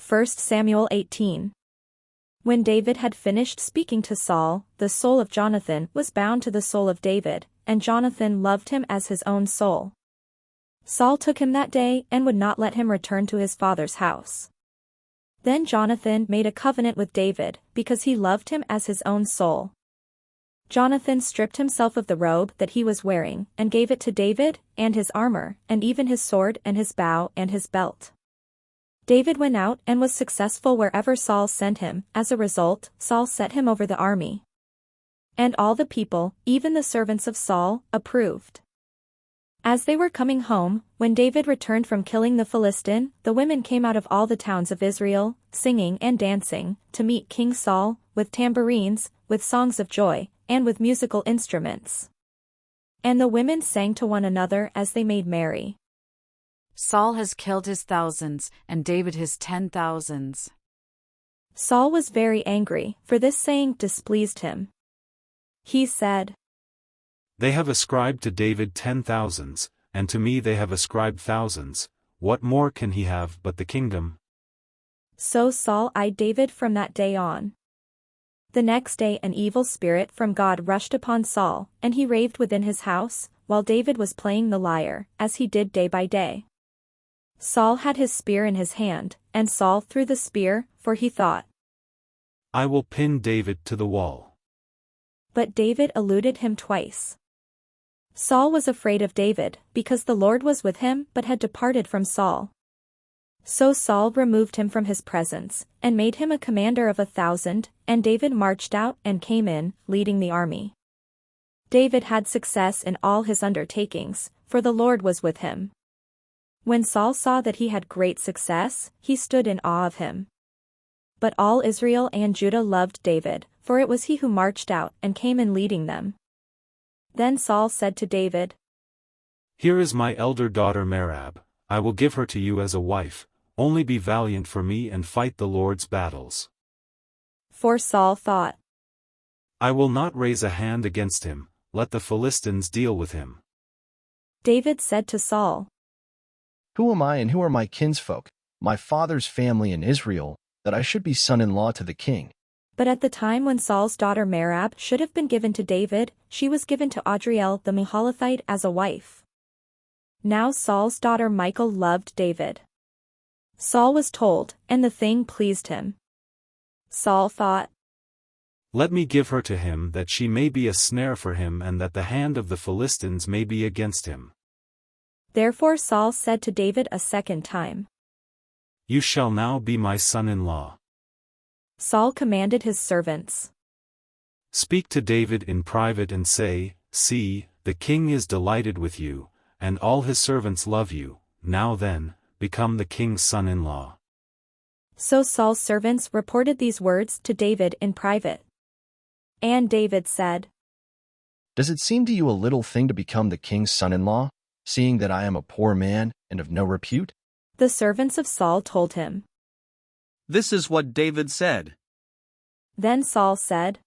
1 Samuel 18. When David had finished speaking to Saul, the soul of Jonathan was bound to the soul of David, and Jonathan loved him as his own soul. Saul took him that day and would not let him return to his father's house. Then Jonathan made a covenant with David, because he loved him as his own soul. Jonathan stripped himself of the robe that he was wearing, and gave it to David, and his armor, and even his sword and his bow and his belt. David went out and was successful wherever Saul sent him. As a result, Saul set him over the army. And all the people, even the servants of Saul, approved. As they were coming home, when David returned from killing the Philistine, the women came out of all the towns of Israel, singing and dancing, to meet King Saul, with tambourines, with songs of joy, and with musical instruments. And the women sang to one another as they made merry. Saul has killed his thousands, and David his 10,000s. Saul was very angry, for this saying displeased him. He said, They have ascribed to David 10,000s, and to me they have ascribed thousands. What more can he have but the kingdom? So Saul eyed David from that day on. The next day an evil spirit from God rushed upon Saul, and he raved within his house, while David was playing the lyre, as he did day by day. Saul had his spear in his hand, and Saul threw the spear, for he thought, I will pin David to the wall. But David eluded him twice. Saul was afraid of David, because the Lord was with him but had departed from Saul. So Saul removed him from his presence, and made him a commander of 1,000, and David marched out and came in, leading the army. David had success in all his undertakings, for the Lord was with him. When Saul saw that he had great success, he stood in awe of him. But all Israel and Judah loved David, for it was he who marched out and came in leading them. Then Saul said to David, Here is my elder daughter Merab, I will give her to you as a wife, only be valiant for me and fight the Lord's battles. For Saul thought, I will not raise a hand against him, let the Philistines deal with him. David said to Saul, Who am I and who are my kinsfolk, my father's family in Israel, that I should be son-in-law to the king? But at the time when Saul's daughter Merab should have been given to David, she was given to Adriel the Meholathite as a wife. Now Saul's daughter Michal loved David. Saul was told, and the thing pleased him. Saul thought, Let me give her to him that she may be a snare for him and that the hand of the Philistines may be against him. Therefore Saul said to David a second time, You shall now be my son-in-law. Saul commanded his servants, Speak to David in private and say, See, the king is delighted with you, and all his servants love you. Now then, become the king's son-in-law. So Saul's servants reported these words to David in private. And David said, Does it seem to you a little thing to become the king's son-in-law, seeing that I am a poor man and of no repute? The servants of Saul told him. This is what David said. Then Saul said,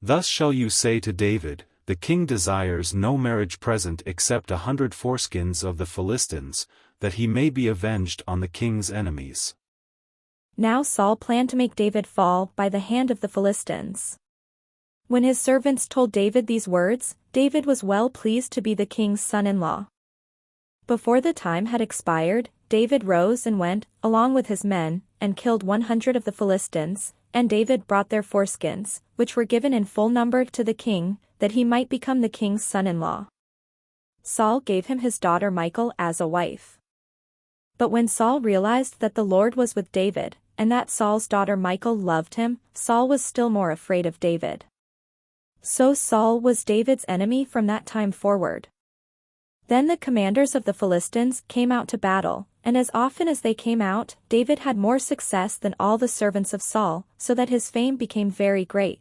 Thus shall you say to David, The king desires no marriage present except 100 foreskins of the Philistines, that he may be avenged on the king's enemies. Now Saul planned to make David fall by the hand of the Philistines. When his servants told David these words, David was well pleased to be the king's son-in-law. Before the time had expired, David rose and went, along with his men, and killed 100 of the Philistines, and David brought their foreskins, which were given in full number to the king, that he might become the king's son-in-law. Saul gave him his daughter Michal as a wife. But when Saul realized that the Lord was with David, and that Saul's daughter Michal loved him, Saul was still more afraid of David. So Saul was David's enemy from that time forward. Then the commanders of the Philistines came out to battle, and as often as they came out, David had more success than all the servants of Saul, so that his fame became very great.